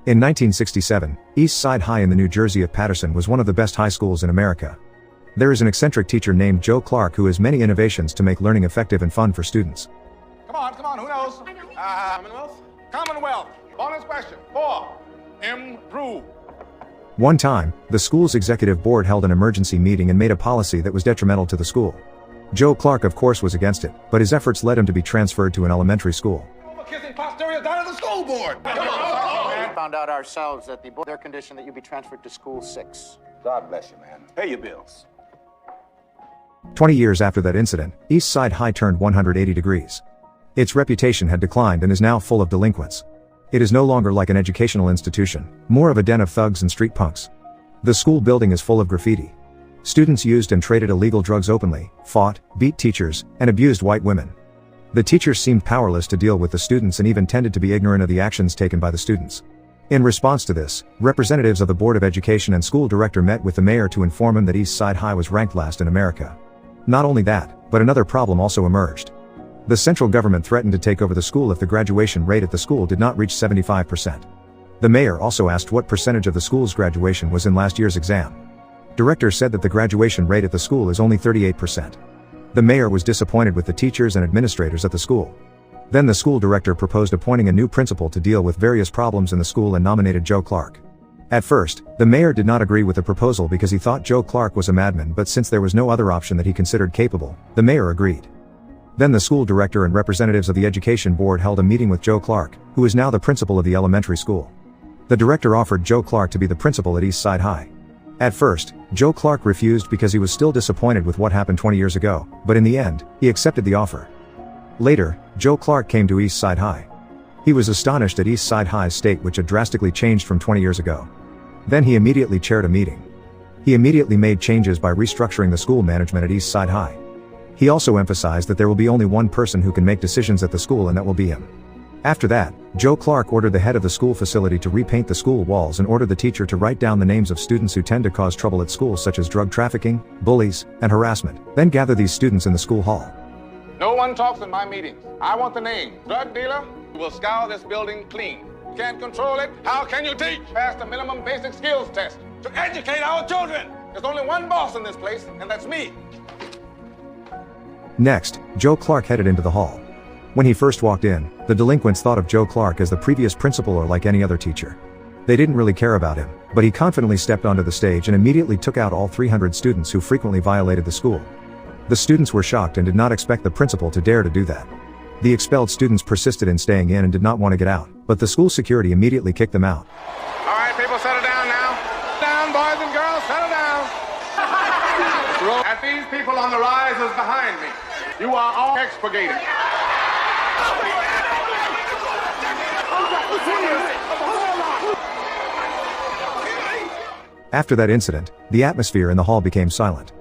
In 1967, East Side High in the New Jersey of Paterson was one of the best high schools in America. There is an eccentric teacher named Joe Clark who has many innovations to make learning effective and fun for students. Come on, who knows? Commonwealth? Commonwealth. Bonus question. 4. Improve. One time, the school's executive board held an emergency meeting and made a policy that was detrimental to the school. Joe Clark, of course, was against it, but his efforts led him to be transferred to an elementary school. Kissing posterior down to the school board. We found out ourselves that their condition that you be transferred to school 6. God bless you, man. Pay your bills. 20 years after that incident, East Side High turned 180 degrees. Its reputation had declined and is now full of delinquents. It is no longer like an educational institution, more of a den of thugs and street punks. The school building is full of graffiti. Students used and traded illegal drugs openly, fought, beat teachers, and abused white women. The teachers seemed powerless to deal with the students and even tended to be ignorant of the actions taken by the students. In response to this, representatives of the Board of Education and school director met with the mayor to inform him that East Side High was ranked last in America. Not only that, but another problem also emerged. The central government threatened to take over the school if the graduation rate at the school did not reach 75%. The mayor also asked what percentage of the school's graduation was in last year's exam. Director said that the graduation rate at the school is only 38%. The mayor was disappointed with the teachers and administrators at the school. Then the school director proposed appointing a new principal to deal with various problems in the school and nominated Joe Clark. At first, the mayor did not agree with the proposal because he thought Joe Clark was a madman, but since there was no other option that he considered capable, the mayor agreed. Then the school director and representatives of the education board held a meeting with Joe Clark, who is now the principal of the elementary school. The director offered Joe Clark to be the principal at East Side High. At first, Joe Clark refused because he was still disappointed with what happened 20 years ago, but in the end, he accepted the offer. Later, Joe Clark came to East Side High. He was astonished at East Side High's state, which had drastically changed from 20 years ago. Then he immediately chaired a meeting. He immediately made changes by restructuring the school management at East Side High. He also emphasized that there will be only one person who can make decisions at the school, and that will be him. After that, Joe Clark ordered the head of the school facility to repaint the school walls and ordered the teacher to write down the names of students who tend to cause trouble at school, such as drug trafficking, bullies, and harassment, then gather these students in the school hall. No one talks in my meetings. I want the name. Drug dealer will scour this building clean. You can't control it. How can you teach? Pass the minimum basic skills test to educate our children. There's only one boss in this place, and that's me. Next, Joe Clark headed into the hall. When he first walked in, the delinquents thought of Joe Clark as the previous principal or like any other teacher. They didn't really care about him, but he confidently stepped onto the stage and immediately took out all 300 students who frequently violated the school. The students were shocked and did not expect the principal to dare to do that. The expelled students persisted in staying in and did not want to get out, but the school security immediately kicked them out. All right, people, settle down now. Down, boys and girls, settle down. At these people on the risers behind me, you are all expurgated. After that incident, the atmosphere in the hall became silent.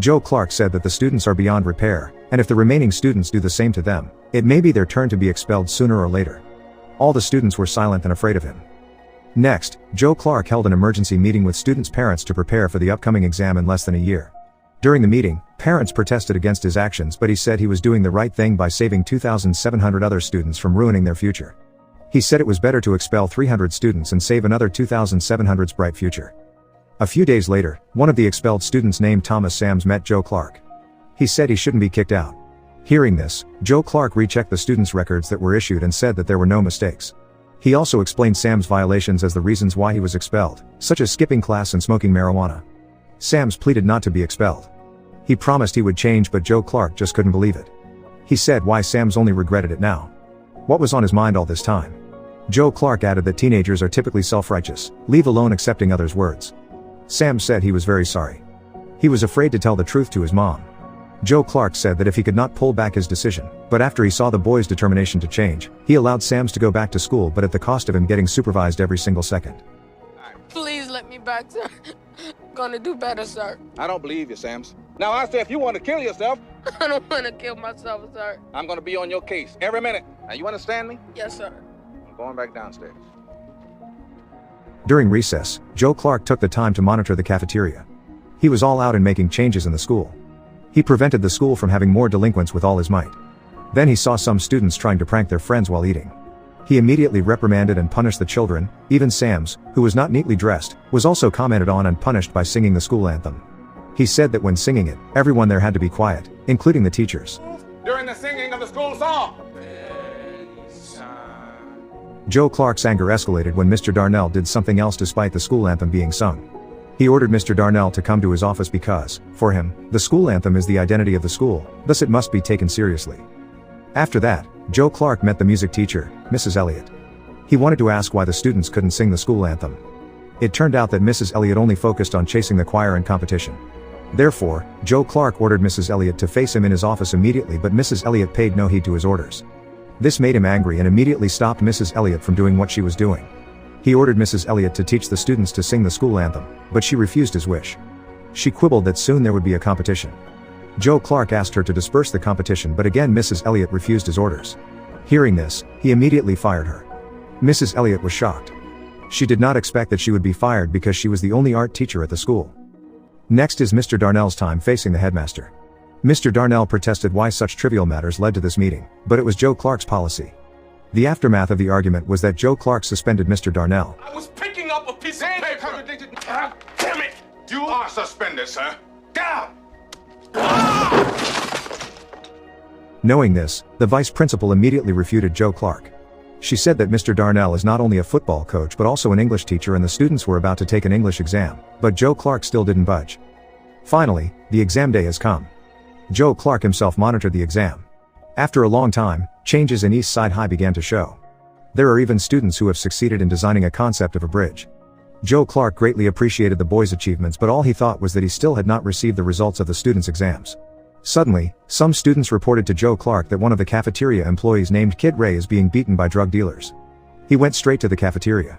Joe Clark said that the students are beyond repair, and if the remaining students do the same to them, it may be their turn to be expelled sooner or later. All the students were silent and afraid of him. Next, Joe Clark held an emergency meeting with students' parents to prepare for the upcoming exam in less than a year. During the meeting, parents protested against his actions, but he said he was doing the right thing by saving 2,700 other students from ruining their future. He said it was better to expel 300 students and save another 2,700's bright future. A few days later, one of the expelled students named Thomas Sams met Joe Clark. He said he shouldn't be kicked out. Hearing this, Joe Clark rechecked the students' records that were issued and said that there were no mistakes. He also explained Sams' violations as the reasons why he was expelled, such as skipping class and smoking marijuana. Sams pleaded not to be expelled. He promised he would change, but Joe Clark just couldn't believe it. He said why Sams only regretted it now. What was on his mind all this time? Joe Clark added that teenagers are typically self-righteous, leave alone accepting others' words. Sams said he was very sorry. He was afraid to tell the truth to his mom. Joe Clark said that if he could not pull back his decision, but after he saw the boy's determination to change, he allowed Sams to go back to school, but at the cost of him getting supervised every single second. Please let me back, sir. I'm gonna do better, sir. I don't believe you, Sams. Now I say if you want to kill yourself, I don't want to kill myself, sir. I'm going to be on your case every minute. Now you understand me? Yes, sir. I'm going back downstairs. During recess, Joe Clark took the time to monitor the cafeteria. He was all out in making changes in the school. He prevented the school from having more delinquents with all his might. Then he saw some students trying to prank their friends while eating. He immediately reprimanded and punished the children. Even Sam's, who was not neatly dressed, was also commented on and punished by singing the school anthem. He said that when singing it, everyone there had to be quiet, including the teachers. During the singing of the school song. Joe Clark's anger escalated when Mr. Darnell did something else despite the school anthem being sung. He ordered Mr. Darnell to come to his office because, for him, the school anthem is the identity of the school, thus it must be taken seriously. After that, Joe Clark met the music teacher, Mrs. Elliott. He wanted to ask why the students couldn't sing the school anthem. It turned out that Mrs. Elliott only focused on chasing the choir in competition. Therefore, Joe Clark ordered Mrs. Elliott to face him in his office immediately, but Mrs. Elliott paid no heed to his orders. This made him angry and immediately stopped Mrs. Elliott from doing what she was doing. He ordered Mrs. Elliott to teach the students to sing the school anthem, but she refused his wish. She quibbled that soon there would be a competition. Joe Clark asked her to disperse the competition, but again Mrs. Elliott refused his orders. Hearing this, he immediately fired her. Mrs. Elliott was shocked. She did not expect that she would be fired because she was the only art teacher at the school. Next is Mr. Darnell's time facing the headmaster. Mr. Darnell protested why such trivial matters led to this meeting, but it was Joe Clark's policy. The aftermath of the argument was that Joe Clark suspended Mr. Darnell. I was picking up a piece of paper. Damn it! You are suspended, sir. Down! Knowing this, the vice principal immediately refuted Joe Clark. She said that Mr. Darnell is not only a football coach but also an English teacher, and the students were about to take an English exam, but Joe Clark still didn't budge. Finally, the exam day has come. Joe Clark himself monitored the exam. After a long time, changes in East Side High began to show. There are even students who have succeeded in designing a concept of a bridge. Joe Clark greatly appreciated the boys' achievements, but all he thought was that he still had not received the results of the students' exams. Suddenly, some students reported to Joe Clark that one of the cafeteria employees named Kid Ray is being beaten by drug dealers. He went straight to the cafeteria.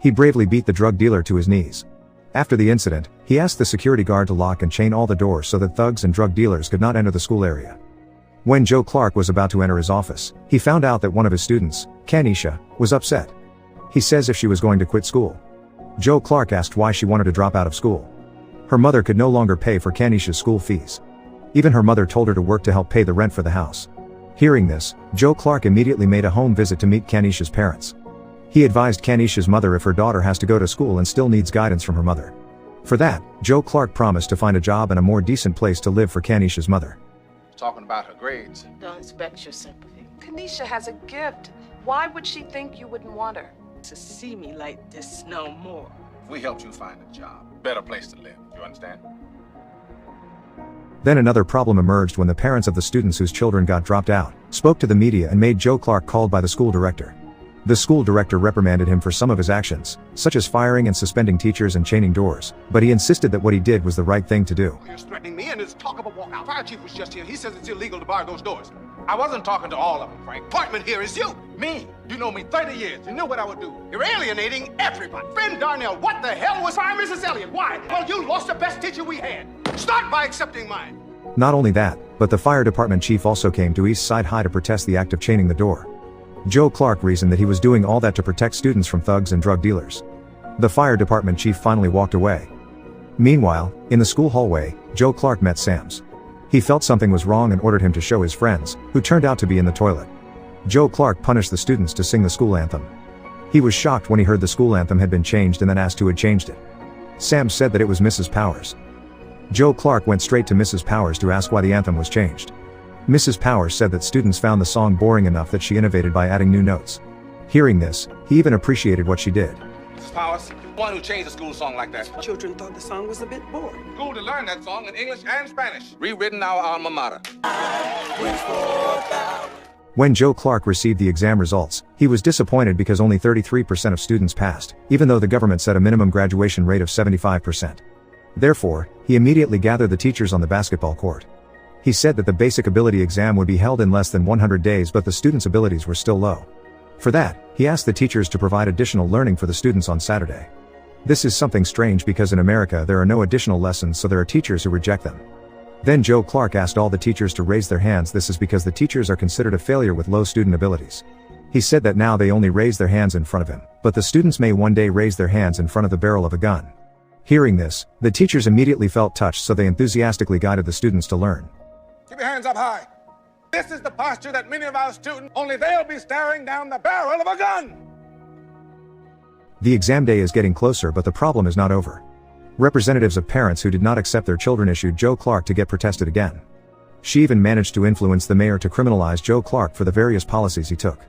He bravely beat the drug dealer to his knees. After the incident, he asked the security guard to lock and chain all the doors so that thugs and drug dealers could not enter the school area. When Joe Clark was about to enter his office, he found out that one of his students, Kanisha, was upset. He says if she was going to quit school. Joe Clark asked why she wanted to drop out of school. Her mother could no longer pay for Kanisha's school fees. Even her mother told her to work to help pay the rent for the house. Hearing this, Joe Clark immediately made a home visit to meet Kanisha's parents. He advised Kanisha's mother if her daughter has to go to school and still needs guidance from her mother. For that, Joe Clark promised to find a job and a more decent place to live for Kanisha's mother. Talking about her grades. Don't expect your sympathy. Kanisha has a gift. Why would she think you wouldn't want her? To see me like this no more. We helped you find a job. Better place to live. You understand? Then another problem emerged when the parents of the students whose children got dropped out spoke to the media and made Joe Clark called by the school director. The school director reprimanded him for some of his actions, such as firing and suspending teachers and chaining doors, but he insisted that what he did was the right thing to do. You're threatening me, and there's talk of a walkout. Fire chief was just here. He says it's illegal to bar those doors. I wasn't talking to all of them, Frank. Appointment here is you. Me. You know me 30 years. You knew what I would do. You're alienating everybody. Friend Darnell, what the hell was fire Mrs. Elliott? Why? Well, you lost the best teacher we had. Start by accepting mine. Not only that, but the fire department chief also came to East Side High to protest the act of chaining the door. Joe Clark reasoned that he was doing all that to protect students from thugs and drug dealers. The fire department chief finally walked away. Meanwhile, in the school hallway, Joe Clark met Sam's. He felt something was wrong and ordered him to show his friends, who turned out to be in the toilet. Joe Clark punished the students to sing the school anthem. He was shocked when he heard the school anthem had been changed and then asked who had changed it. Sam said that it was Mrs. Powers. Joe Clark went straight to Mrs. Powers to ask why the anthem was changed. Mrs. Powers said that students found the song boring enough that she innovated by adding new notes. Hearing this, he even appreciated what she did. Mrs. Powers, one who changed the school song like that. Children thought the song was a bit boring. School to learn that song in English and Spanish. Rewritten our alma mater. When Joe Clark received the exam results, he was disappointed because only 33% of students passed, even though the government set a minimum graduation rate of 75%. Therefore, he immediately gathered the teachers on the basketball court. He said that the basic ability exam would be held in less than 100 days, but the students' abilities were still low. For that, he asked the teachers to provide additional learning for the students on Saturday. This is something strange because in America there are no additional lessons, so there are teachers who reject them. Then Joe Clark asked all the teachers to raise their hands. This is because the teachers are considered a failure with low student abilities. He said that now they only raise their hands in front of him, but the students may one day raise their hands in front of the barrel of a gun. Hearing this, the teachers immediately felt touched, so they enthusiastically guided the students to learn. Keep your hands up high. this is the posture that many of our students, only they'll be staring down the barrel of a gun. The exam day is getting closer, but the problem is not over. Representatives of parents who did not accept their children issued Joe Clark to get protested again. She even managed to influence the mayor to criminalize Joe Clark for the various policies he took.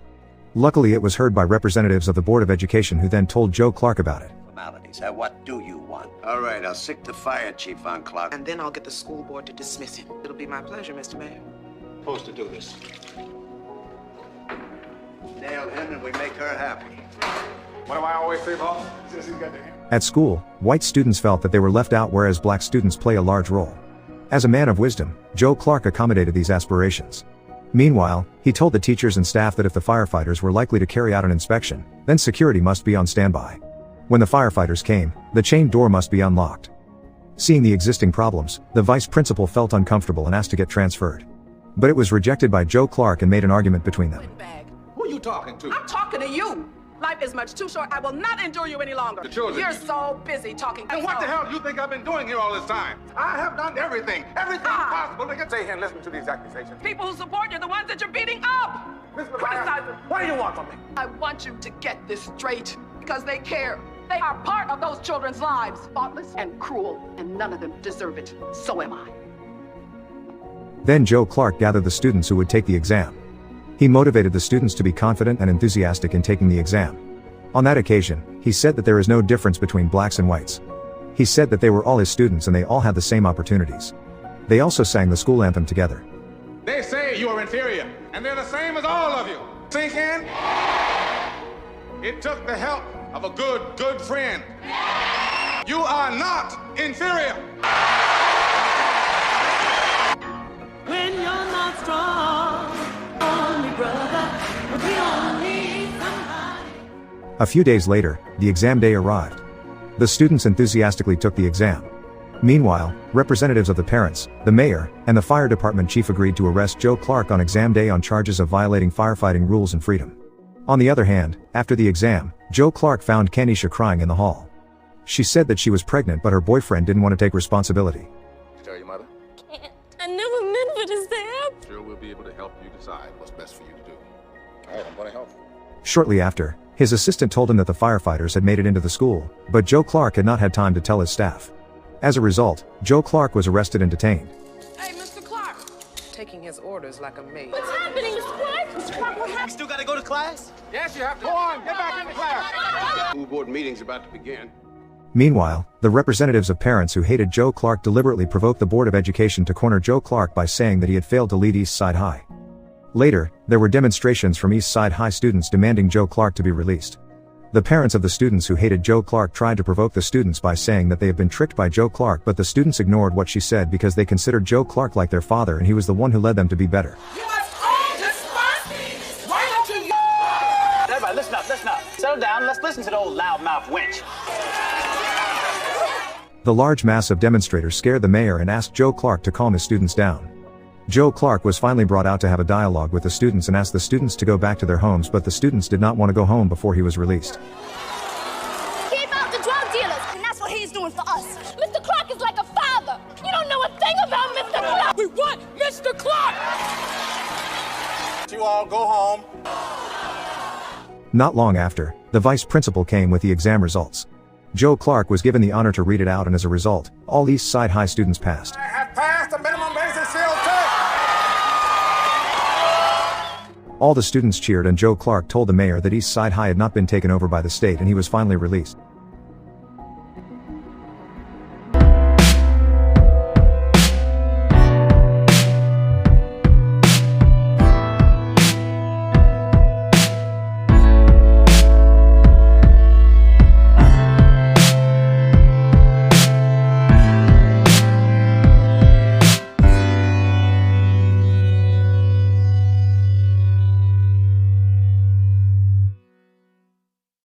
Luckily, it was heard by representatives of the Board of Education, who then told Joe Clark about it. Formalities. What do you want? All right, I'll sick the fire chief on Clark. And then I'll get the school board to dismiss him. It'll be my pleasure, Mr. Mayor. Supposed to do this. Nail him and we make her happy. What do I always say, boss? At school, white students felt that they were left out, whereas black students play a large role. As a man of wisdom, Joe Clark accommodated these aspirations. Meanwhile, he told the teachers and staff that if the firefighters were likely to carry out an inspection, then security must be on standby. When the firefighters came, the chain door must be unlocked. Seeing the existing problems, the vice principal felt uncomfortable and asked to get transferred. But it was rejected by Joe Clark and made an argument between them. Who are you talking to? I'm talking to you. Life is much too short. I will not endure you any longer. The children. You're so busy talking. And what the hell do you think I've been doing here all this time? I have done everything possible to get. Stay here and listen to these accusations. People who support you, the ones that you're beating up. Criticize them. What do you want from me? I want you to get this straight because they care. They are part of those children's lives. Thoughtless and cruel, and none of them deserve it. So am I. Then Joe Clark gathered the students who would take the exam. He motivated the students to be confident and enthusiastic in taking the exam. On that occasion, he said that there is no difference between blacks and whites. He said that they were all his students and they all had the same opportunities. They also sang the school anthem together. They say you are inferior, and they're the same as all of you. Sink in. It took the help of a good friend. You are not inferior. When you're not strong, only brother, we all need somebody. A few days later, the exam day arrived. The students enthusiastically took the exam. Meanwhile, representatives of the parents, the mayor, and the fire department chief agreed to arrest Joe Clark on exam day on charges of violating firefighting rules and freedom. On the other hand, after the exam, Joe Clark found Kenisha crying in the hall. She said that she was pregnant, but her boyfriend didn't want to take responsibility. Did you tell your mother? I never meant for this to happen. Sure, we'll be able to help you decide what's best for you to do. All right, I'm going to help. Shortly after, his assistant told him that the firefighters had made it into the school, but Joe Clark had not had time to tell his staff. As a result, Joe Clark was arrested and detained. Hey, Mr. Clark. Taking his orders like a maid. What's happening, Mr. Clark? Mr. Clark, what happened? Still gotta go to class? Yes, you have to. Go on, get back into class. School board meeting's about to begin. Meanwhile, the representatives of parents who hated Joe Clark deliberately provoked the Board of Education to corner Joe Clark by saying that he had failed to lead East Side High. Later, there were demonstrations from East Side High students demanding Joe Clark to be released. The parents of the students who hated Joe Clark tried to provoke the students by saying that they had been tricked by Joe Clark, but the students ignored what she said because they considered Joe Clark like their father and he was the one who led them to be better. Everybody, listen up. Settle down, let's listen to the old loudmouth wench. The large mass of demonstrators scared the mayor and asked Joe Clark to calm his students down. Joe Clark was finally brought out to have a dialogue with the students and asked the students to go back to their homes, but the students did not want to go home before he was released. Keep out the drug dealers, and that's what he's doing for us. Mr. Clark is like a father. You don't know a thing about Mr. Clark. We want Mr. Clark! You all go home. Not long after, the vice principal came with the exam results. Joe Clark was given the honor to read it out, and as a result, all East Side High students passed. I have passed the minimum basic skills test. All the students cheered, and Joe Clark told the mayor that East Side High had not been taken over by the state and he was finally released.